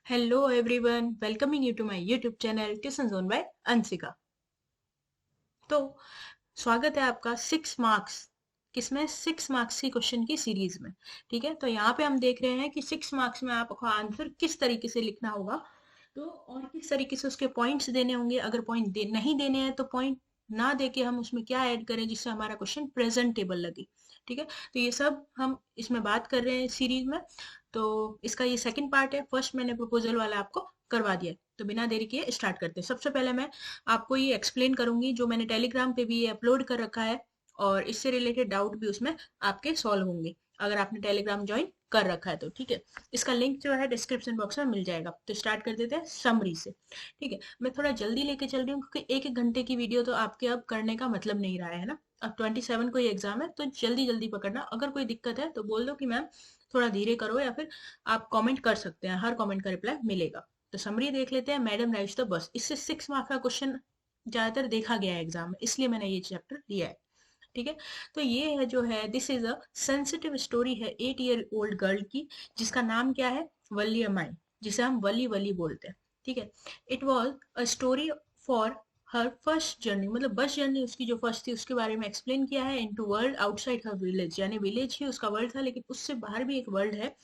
Hello everyone, welcoming you to my YouTube channel Tuition Zone by Anshika. तो स्वागत है आपका 6 मार्क्स किसमें 6 मार्क्स की क्वेश्चन की सीरीज में। ठीक है, तो यहाँ पे हम देख रहे हैं कि 6 मार्क्स में आपको आंसर किस तरीके से लिखना होगा, तो और किस तरीके से उसके पॉइंट्स देने होंगे। अगर नहीं देने हैं तो पॉइंट ना देके हम उसमें क्या ऐड करें जिससे हमारा क्वेश्चन प्रेजेंटेबल लगे। ठीक है, तो ये सब हम इसमें बात कर रहे हैं सीरीज में। तो इसका ये सेकंड पार्ट है। फर्स्ट मैंने प्रपोजल वाला आपको करवा दिया है, तो बिना देरी किए स्टार्ट करते हैं। सबसे पहले मैं आपको ये एक्सप्लेन करूंगी जो मैंने टेलीग्राम पे भी ये अपलोड कर रखा है, और इससे रिलेटेड डाउट भी उसमें आपके सॉल्व होंगे अगर आपने टेलीग्राम ज्वाइन कर रखा है तो। ठीक है, इसका लिंक जो है डिस्क्रिप्शन बॉक्स में मिल जाएगा। तो स्टार्ट कर देते हैं समरी से। ठीक है, मैं थोड़ा जल्दी लेके चल रही हूँ क्योंकि एक एक घंटे की वीडियो तो आपके अब करने का मतलब नहीं रहा है ना। अब 27 को ही एग्जाम है, तो जल्दी जल्दी पकड़ना। अगर कोई दिक्कत है तो बोल दो कि मैम थोड़ा धीरे करो, या फिर आप कमेंट कर सकते हैं, हर कमेंट का रिप्लाई मिलेगा। तो समरी देख लेते हैं। मैडम राइट्स द बस, इससे 6 मार्क्स का क्वेश्चन ज्यादातर देखा गया है एग्जाम में, इसलिए मैंने ये चैप्टर लिया है। ठीक है, तो ये है जो है, this is a sensitive story है 8 ईयर ओल्ड गर्ल की, जिसका नाम क्या है, वली अमाई, जिसे हम वली वली बोलते हैं। ठीक है, it was a story for her first journey, मतलब बस जर्नी उसकी जो फर्स्ट थी उसके बारे में एक्सप्लेन किया है। इनटू वर्ल्ड आउटसाइड हर विलेज, यानी विलेज ही उसका वर्ल्ड था लेकिन उससे बाहर भी एक वर्ल्ड है,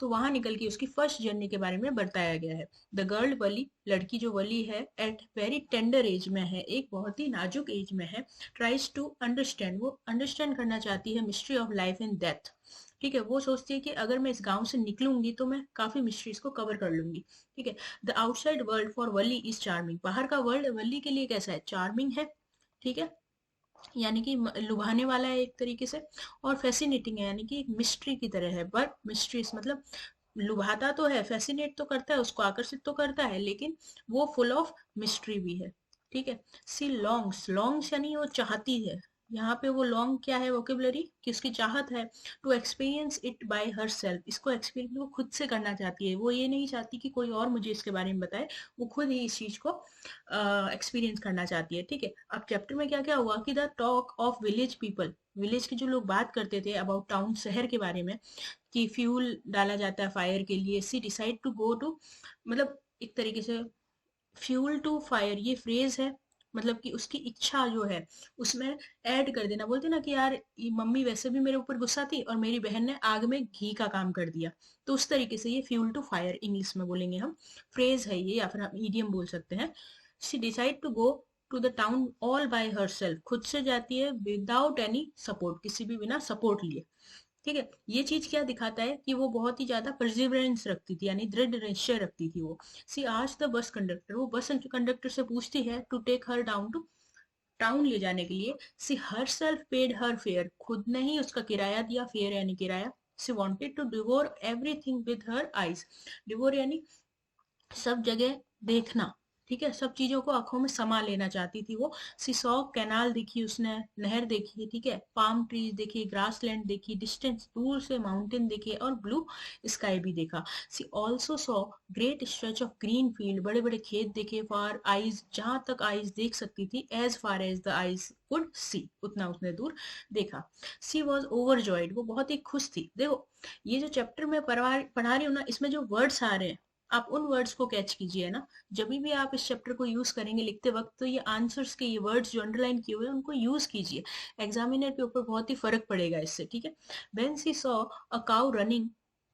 तो वहां निकल के उसकी फर्स्ट जर्नी के बारे में बताया गया है। द गर्ल वली, लड़की जो वली है, एट वेरी टेंडर एज में है, एक बहुत ही नाजुक एज में है। ट्राइज टू अंडरस्टैंड, वो अंडरस्टैंड करना चाहती है mystery of life and death. ठीक है, वो सोचती है कि अगर मैं इस गांव से निकलूंगी तो मैं काफी मिस्ट्रीज को कवर कर लूंगी। ठीक है, the outside world for Wali is charming, बाहर का वर्ल्ड वली के लिए कैसा है, चार्मिंग है। ठीक है, यानी कि लुभाने वाला है एक तरीके से, और फैसिनेटिंग है, यानी कि एक मिस्ट्री की तरह है। बट मिस्ट्रीज मतलब लुभाता तो है, फैसिनेट तो करता है, उसको आकर्षित तो करता है, लेकिन वो फुल ऑफ मिस्ट्री भी है। ठीक है, सी लॉन्ग्स, लॉन्ग्स यानी वो चाहती है। यहाँ पे वो लॉन्ग क्या है, वोकेबलरी कि उसकी चाहत है। To experience it by herself, इसको एक्सपीरियंस वो खुद से करना चाहती है, वो ये नहीं चाहती कि कोई और मुझे इसके बारे में बताए, वो खुद ही इस चीज को एक्सपीरियंस करना चाहती है। ठीक है, अब चैप्टर में क्या क्या हुआ कि the talk of village people, village के जो लोग बात करते थे अबाउट टाउन, शहर के बारे में, कि फ्यूल डाला जाता है फायर के लिए। सी डिसाइड टू गो टू, मतलब एक तरीके से फ्यूल टू फायर ये फ्रेज है, मतलब कि उसकी इच्छा जो है उसमें ऐड कर देना। बोलते ना कि यार ये मम्मी वैसे भी मेरे ऊपर गुस्सा थी और मेरी बहन ने आग में घी का काम कर दिया, तो उस तरीके से ये फ्यूल टू फायर इंग्लिश में बोलेंगे हम, फ्रेज है ये, या फिर हम ईडियम बोल सकते हैं। She decide to go to the town all by herself, खुद से जाती है विदाउट एनी सपोर्ट, किसी भी बिना सपोर्ट लिए। ठीक है, ये चीज क्या दिखाता है कि वो बहुत ही ज्यादा परसिवरेंस रखती थी, यानी दृढ़ निश्चय रखती थी वो। सी आज द बस कंडक्टर, वो बस कंडक्टर से पूछती है to take her down to town, ले जाने के लिए। She herself paid her fare, खुद ने ही उसका किराया दिया, फेयर यानी किराया। She wanted to devour everything with her eyes, devour यानी सब जगह देखना। ठीक है, सब चीजों को आंखों में समा लेना चाहती थी वो। सिसॉ कैनाल देखी उसने, नहर देखी, ठीक है, पाम ट्रीज देखी, ग्रास लैंड देखी, डिस्टेंस दूर से माउंटेन देखे, और ब्लू स्काई भी देखा। She also saw great stretch of green field, बड़े बड़े खेत देखे, फॉर आईज, जहां तक आईज देख सकती थी, as far as the eyes could see, उतना उतने दूर देखा। सी वॉज ओवरजॉयड, वो बहुत ही खुश थी। देखो, ये जो चैप्टर में पढ़ा रही हूँ ना, इसमें जो वर्ड्स आ रहे हैं आप उन वर्ड्स को कैच कीजिए ना। जब भी आप इस चैप्टर को यूज करेंगे लिखते वक्त, तो ये आंसर्स के ये वर्ड्स जो अंडरलाइन किए हुए हैं उनको यूज कीजिए। एग्जामिनर के ऊपर बहुत ही फर्क पड़ेगा इससे। ठीक है, when she saw a cow running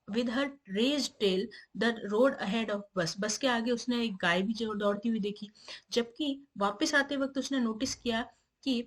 with her raise tail the road ahead of bus, bus के आगे उसने एक गाय भी जो दौड़ती हुई देखी। जबकि वापस आते वक्त उसने नोटिस किया कि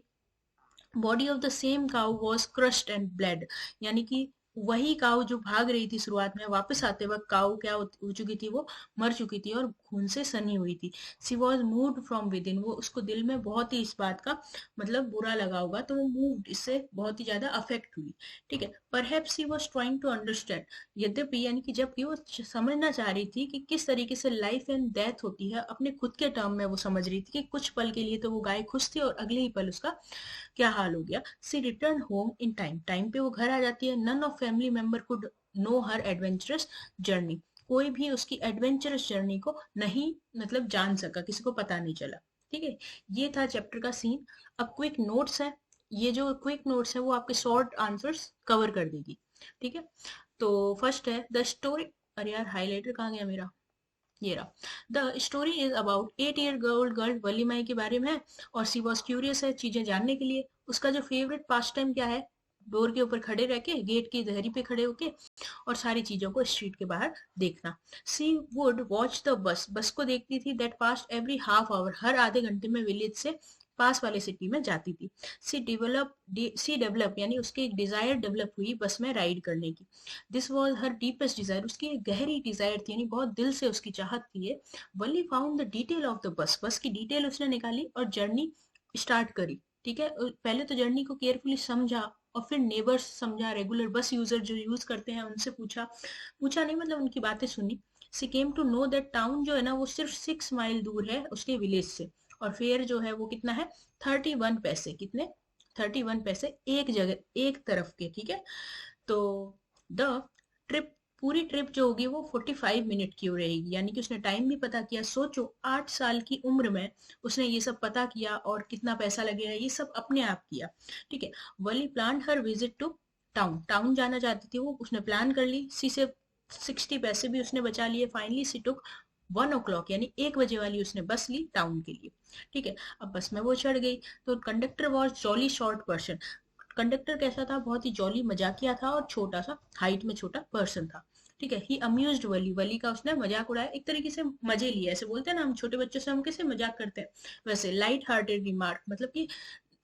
body of the same cow was crushed and blade, यानी कि वही काऊ जो भाग रही थी शुरुआत में, वापस आते वक्त काऊ क्या हो चुकी थी, वो मर चुकी थी और खून से सनी हुई थी। She was moved from within, वो उसको दिल में बहुत ही इस बात का मतलब बुरा लगा होगा, तो वो मूव्ड, इससे बहुत ही ज्यादा अफेक्ट हुई। ठीक है, perhaps she was trying to understand, यद्यपि यानी कि जबकि वो समझना चाह रही थी कि किस तरीके से लाइफ एंड डेथ होती है, अपने खुद के टर्म में वो समझ रही थी कि कुछ पल के लिए तो वो गाय खुश थी और अगले ही पल उसका क्या हाल हो गया। She return home in time, time पे वो घर आ जाती है। None of family member could know her adventurous journey, कोई भी उसकी एडवेंचरस जर्नी को नहीं मतलब जान सका, किसी को पता नहीं चला। ठीक है, ये था चैप्टर का सीन। अब क्विक नोट्स है, ये जो क्विक नोट्स है वो आपके शॉर्ट आंसर्स कवर कर देगी। ठीक है, तो फर्स्ट है द स्टोरी, अरे यार हाईलाइटर कहाँ गया मेरा, ये रहा। The story is about 8 year old girl Valli Mai के बारे में है, और सी वॉज क्यूरियस है चीजें जानने के लिए। उसका जो फेवरेट पास टाइम क्या है, डोर के ऊपर खड़े रह के, गेट की धरी पे खड़े होके और सारी चीजों को स्ट्रीट के बाहर देखना। सी would watch the bus, bus को देखती थी, that passed every half hour, हर आधे घंटे में विलेज से पास वाले सिटी में जाती थी। सी डेवलप यानी उसकी एक डिजायर डेवलप हुई बस में राइड करने की। This was her deepest desire, उसकी एक गहरी डिजायर थी, यानी बहुत दिल से उसकी चाहत थी ये। Valli found the detail of the bus, bus की डिटेल उसने निकाली और जर्नी स्टार्ट करी। ठीक है, पहले तो जर्नी को केयरफुली समझा और फिर नेबर्स समझा, रेगुलर बस यूजर जो यूज करते हैं उनसे पूछा, पूछा नहीं मतलब उनकी बातें सुनी। She came to know that town जो है ना वो सिर्फ 6 माइल दूर है उसके विलेज से, और फेयर जो है वो कितना है, 31 पैसे। कितने, 31 पैसे एक जगह एक तरफ के। ठीक है, तो द ट्रिप, पूरी ट्रिप जो होगी वो 45 मिनट की रहेगी, यानी कि उसने टाइम भी पता किया। सोचो 8 साल की उम्र में उसने ये सब पता किया, और कितना पैसा लगेगा ये सब अपने आप किया। ठीक है, Wally plan her visit to town, town जाना चाहती थी वो, उसने प्लान कर ली। सी से 60 पैसे भी उसने बचा लिए। फाइनली सी टुक 1 o'clock यानी 1 बजे वाली उसने बस ली टाउन के लिए। ठीक है, अब बस में वो चढ़ गई, तो conductor was jolly short person. Conductor कैसा था, बहुत ही जॉली मजाकिया था और छोटा सा, हाइट में छोटा पर्सन था। ठीक है, ही अम्यूज्ड वली, वली का उसने मजाक उड़ाया, एक तरीके से मजे लिए। ऐसे बोलते हैं ना हम छोटे बच्चों से, हम कैसे मजाक करते हैं, वैसे लाइट हार्टेड रिमार्क, मतलब कि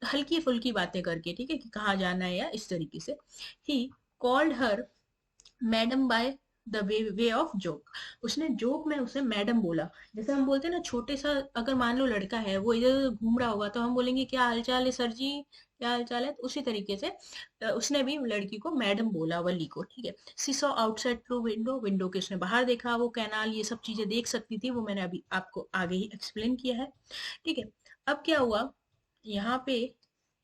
हल्की फुल्की बातें करके। ठीक है, कि कहाँ जाना है या इस तरीके से। He called her madam by the way of joke, उसने जोक में उसे मैडम बोला। जैसे हम बोलते हैं ना छोटे सा, अगर मान लो लड़का है वो इधर उधर घूम रहा होगा तो हम बोलेंगे क्या हालचाल है सर जी, क्या हालचाल है, तो उसी तरीके से उसने भी लड़की को मैडम बोला, वली को। ठीक है, she saw outside through window, window के उसने बाहर देखा, वो कैनाल ये सब चीजें देख सकती थी, वो मैंने अभी आपको आगे ही एक्सप्लेन किया है। ठीक है, अब क्या हुआ यहाँ पे,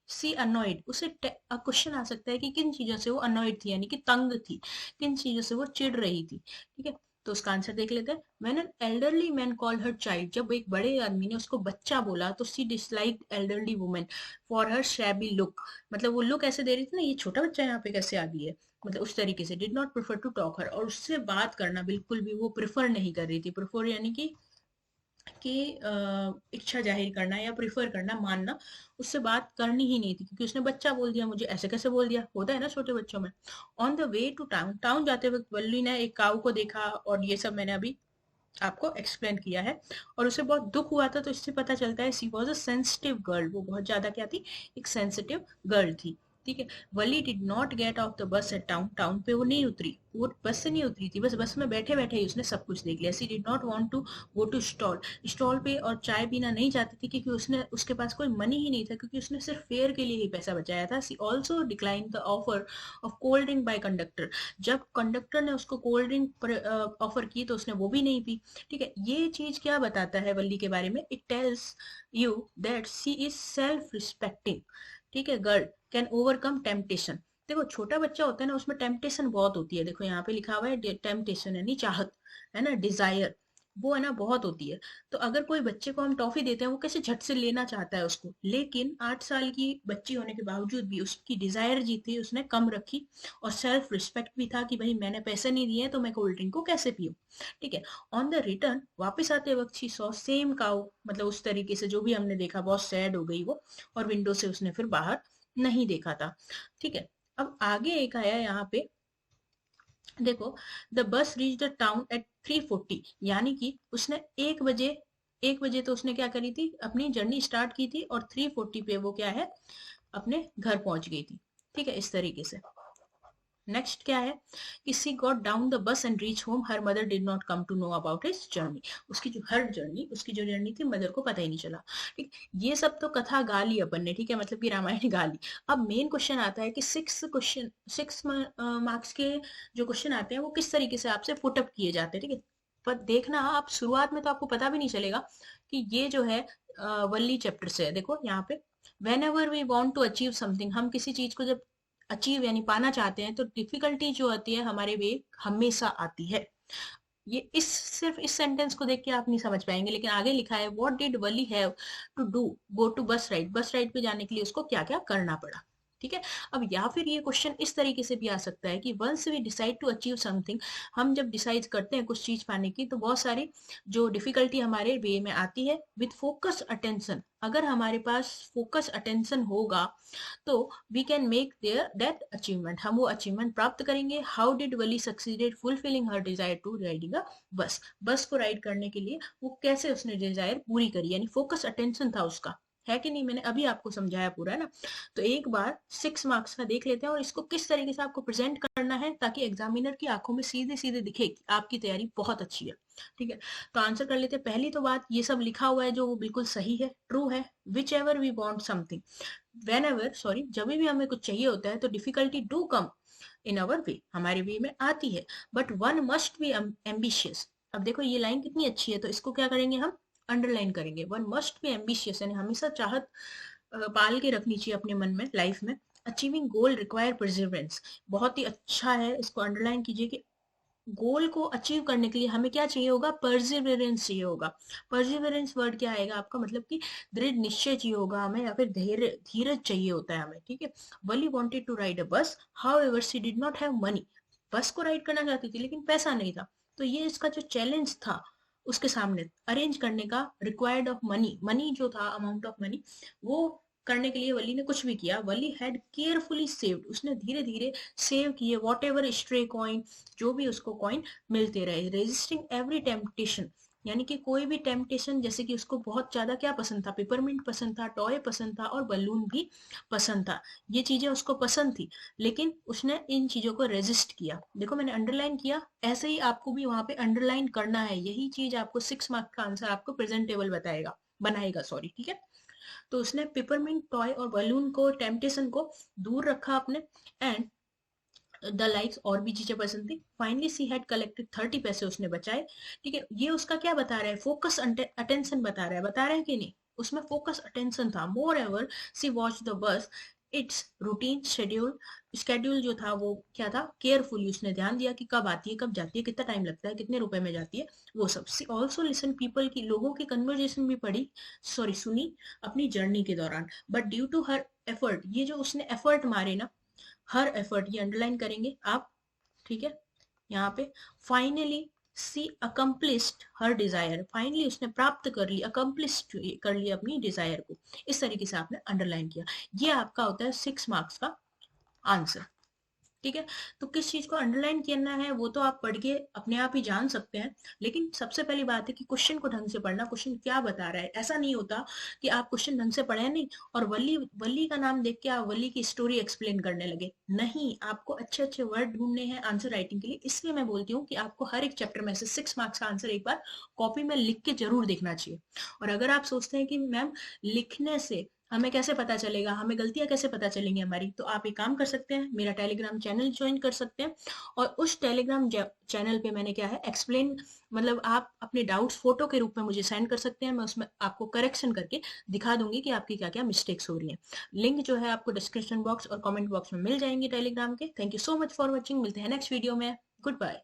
सी अनॉयड, उसे क्वेश्चन आ सकता है कि किन चीजों से वो अनॉयड थी, यानी कि तंग थी, किन चीजों से वो चिढ़ रही थी। ठीक है, तो उसका आंसर देख लेते हैं। When an elderly man called her child, जब एक बड़े आदमी ने उसको बच्चा बोला, तो she dislike elderly women for her shabby look, मतलब वो लुक ऐसे दे रही थी ना, ये छोटा बच्चा यहाँ पे कैसे आ गई है, मतलब उस तरीके से। Did not prefer to talk her, और उससे बात करना बिल्कुल भी वो प्रेफर नहीं कर रही थी। प्रेफर यानी कि इच्छा जाहिर करना या प्रिफर करना, मानना, उससे बात करनी ही नहीं थी, क्योंकि उसने बच्चा बोल दिया। मुझे ऐसे कैसे बोल दिया, होता है ना छोटे बच्चों में। On the way to town, town जाते वक्त वल्ली ने एक काऊ को देखा, और ये सब मैंने अभी आपको एक्सप्लेन किया है। और उसे बहुत दुख हुआ था, तो इससे पता चलता है सी वॉज अ सेंसिटिव गर्ल, वो बहुत ज्यादा क्या थी, एक सेंसिटिव गर्ल थी। ठीक है, Wally did not get off the bus at town, town पे वो नहीं उतरी, वो बस से नहीं उतरी थी, बस बस में बैठे बैठे ही उसने सब कुछ देख लिया। She did not want to go to stall, stall पे और चाय पीना नहीं चाहती थी, क्योंकि उसने, उसके पास कोई मनी ही नहीं था, क्योंकि उसने सिर्फ फेयर के लिए ही पैसा बचाया था। She also decline the offer of cold drink by conductor, जब कंडक्टर ने उसको कोल्ड ड्रिंक ऑफर की तो उसने वो भी नहीं पी। ठीक है, ये चीज क्या बताता है वल्ली के बारे में, it tells you that she is self respecting. ठीक है, गर्ल कैन ओवरकम टेम्पटेशन। देखो छोटा बच्चा होता है ना, उसमें टेम्पटेशन बहुत होती है, देखो यहाँ पे लिखा हुआ है टेम्पटेशन यानी चाहत, है ना, डिजायर, वो है ना बहुत होती है। तो अगर कोई बच्चे को हम टॉफी देते हैं, वो कैसे झट से लेना चाहता है उसको, लेकिन 8 साल की बच्ची होने के बावजूद भी उसकी डिजायर जी थी, उसने कम रखी। और सेल्फ रिस्पेक्ट भी था कि भाई मैंने पैसे नहीं दिए तो मैं कोल्ड ड्रिंक को कैसे पीऊँ। ठीक है, ऑन द रिटर्न, वापस आते वक्त शी सॉ सेम काउ, मतलब उस तरीके से जो भी हमने देखा, बहुत सैड हो गई वो, और विंडो से उसने फिर बाहर नहीं देखा था। ठीक है, अब आगे एक आया यहाँ पे, देखो, the bus reach the town eight 3:40, यानी कि उसने 1 बजे, 1 बजे तो उसने क्या करी थी, अपनी जर्नी स्टार्ट की थी, और 3:40 पे वो क्या है, अपने घर पहुंच गई थी। ठीक है, इस तरीके से। नेक्स्ट क्या है कि she got down the bus and reach home, her mother did not come to know about his journey, उसकी जो हर जर्नी, उसकी जो जर्नी थी मदर को पता ही नहीं चला। ठीक, ये सब तो कथा गा ली अपन ने, ठीक है, मतलब कि रामायण गा ली। अब मेन क्वेश्चन आता है कि 6 मार्क्स के जो क्वेश्चन आते हैं वो किस तरीके से आपसे पुटअप किए जाते हैं। ठीक है, पर देखना आप शुरुआत में तो आपको पता भी नहीं चलेगा कि ये जो है वल्ली चैप्टर से है। देखो यहाँ पे, whenever we want to achieve something, हम किसी चीज को जब अचीव यानी पाना चाहते हैं, तो डिफिकल्टी जो आती है हमारे वे हमेशा आती है। ये इस सिर्फ इस सेंटेंस को देख के आप नहीं समझ पाएंगे, लेकिन आगे लिखा है what did Valli have to do go to bus ride, bus ride पे जाने के लिए उसको क्या क्या करना पड़ा। ठीक है। अब या फिर ये क्वेश्चन इस तरीके से भी आ सकता है कि once we decide to achieve something, हम जब डिसाइड करते हैं कुछ चीज पाने की, तो बहुत सारी जो डिफिकल्टी हमारे वे में आती है। विथ फोकस अटेंशन, अगर हमारे पास फोकस अटेंशन होगा तो we can make there that achievement, हम वो अचीवमेंट प्राप्त करेंगे। How did Valli succeeded fulfilling her desire to riding a bus, bus को राइड करने के लिए वो कैसे उसने डिजायर पूरी करी, यानी फोकस अटेंशन था उसका, है कि नहीं? मैंने अभी आपको समझाया पूरा ना। तो एक बार 6 मार्क्स का देख लेते हैं और इसको किस तरीके से आपको प्रेजेंट करना है, ताकि एग्जामिनर की आंखों में सीधे सीधे दिखे कि आपकी तैयारी बहुत अच्छी है। ठीक है, तो आंसर कर लेते हैं। पहली तो बात, ये सब लिखा हुआ है जो वो बिल्कुल सही है, ट्रू है। Whichever we want something, whenever, sorry, जब भी हमें कुछ चाहिए होता है तो डिफिकल्टी डू कम इन अवर वे, हमारे वे में आती है, but one must be ambitious. अब देखो ये लाइन कितनी अच्छी है, तो इसको क्या करेंगे हम, अंडरलाइन करेंगे। वन मस्ट बी एम्बिशियस, यानी हमेशा चाहत पाल के रखनी चाहिए अपने मन में, लाइफ में। अचीविंग गोल रिक्वायर परसिवरेंस, बहुत ही अच्छा है, इसको अंडरलाइन कीजिए कि गोल को अचीव करने के लिए हमें क्या चाहिए होगा, परसिवरेंस चाहिए होगा। परसिवरेंस वर्ड क्या आएगा आपका, मतलब कि दृढ़ निश्चय चाहिए होगा हमें, या फिर धैर्य, धीरज चाहिए होता है हमें। ठीक है, वली वांटेड टू राइड अ बस, how ever she did not have money, बस को राइड करना चाहती थी लेकिन पैसा नहीं था। तो ये इसका जो चैलेंज था उसके सामने अरेंज करने का, रिक्वायर्ड ऑफ मनी, मनी जो था, अमाउंट ऑफ मनी, वो करने के लिए वली ने कुछ भी किया। वली हैड केयरफुली सेव्ड, उसने धीरे धीरे सेव किए वॉट एवर स्ट्रे कॉइन, जो भी उसको कॉइन मिलते रहे। रेजिस्टिंग एवरी टेम्पटेशन, यानी कि कोई भी टेम्पटेशन, जैसे कि उसको बहुत ज्यादा क्या पसंद था, पेपरमिंट पसंद था, टॉय पसंद था और बलून भी पसंद था, ये चीजें उसको पसंद थी, लेकिन उसने इन चीजों को रेजिस्ट किया। देखो मैंने अंडरलाइन किया, ऐसे ही आपको भी वहां पे अंडरलाइन करना है, यही चीज आपको 6 मार्क का आंसर आपको प्रेजेंटेबल बताएगा, बनाएगा, सॉरी। ठीक है, तो उसने पेपरमिंट टॉय और बलून को, टेम्पटेशन को दूर रखा अपने, एंड द लाइक्स, और भी चीजें पसंद थी। फाइनली सी हैड कलेक्टेड 30 पैसे उसने बचाए। ठीक है, ये उसका क्या बता रहा है, फोकस अटेंशन बता रहा है कि नहीं, उसमें फोकस अटेंशन था। Moreover she watch the bus its routine schedule, schedule जो था वो क्या था, केयरफुली उसने ध्यान दिया कि कब आती है, कब जाती है, कितना टाइम लगता है, कितने रुपए में जाती है, वो सब। सी ऑल्सो लिसन पीपल की, लोगों की कन्वर्जेशन भी पढ़ी, सॉरी सुनी अपनी जर्नी के दौरान। But due to her effort, ये जो उसने एफर्ट मारे ना, हर एफर्ट, ये अंडरलाइन करेंगे आप। ठीक है, यहाँ पे फाइनली सी अकम्प्लिश्ड हर डिजायर, फाइनली उसने प्राप्त कर ली, अकम्प्लिश कर ली अपनी डिजायर को, इस तरीके से आपने अंडरलाइन किया। ये आपका होता है 6 मार्क्स का आंसर। ठीक है, तो किस चीज को अंडरलाइन करना है वो तो आप पढ़ के अपने आप ही जान सकते हैं, लेकिन सबसे पहली बात है कि क्वेश्चन को ढंग से पढ़ना, क्वेश्चन क्या बता रहा है। ऐसा नहीं होता कि आप क्वेश्चन ढंग से पढ़े नहीं और वली वली का नाम देख के आप वली की स्टोरी एक्सप्लेन करने लगे, नहीं, आपको अच्छे अच्छे वर्ड ढूंढने हैं आंसर राइटिंग के लिए। इसलिए मैं बोलती हूँ कि आपको हर एक चैप्टर में से 6 मार्क्स का आंसर एक बार कॉपी में लिख के जरूर देखना चाहिए। और अगर आप सोचते हैं कि मैम लिखने से हमें कैसे पता चलेगा, हमें गलतियां कैसे पता चलेंगी हमारी, तो आप एक काम कर सकते हैं, मेरा टेलीग्राम चैनल ज्वाइन कर सकते हैं। और उस टेलीग्राम चैनल पे मैंने क्या है एक्सप्लेन, मतलब आप अपने डाउट्स फोटो के रूप में मुझे सेंड कर सकते हैं, मैं उसमें आपको करेक्शन करके दिखा दूंगी कि आपकी क्या क्या मिस्टेक्स हो रही हैं। लिंक जो है आपको डिस्क्रिप्शन बॉक्स और कमेंट बॉक्स में मिल जाएंगे टेलीग्राम के। Thank you so much for watching, मिलते हैं नेक्स्ट वीडियो में। Good bye.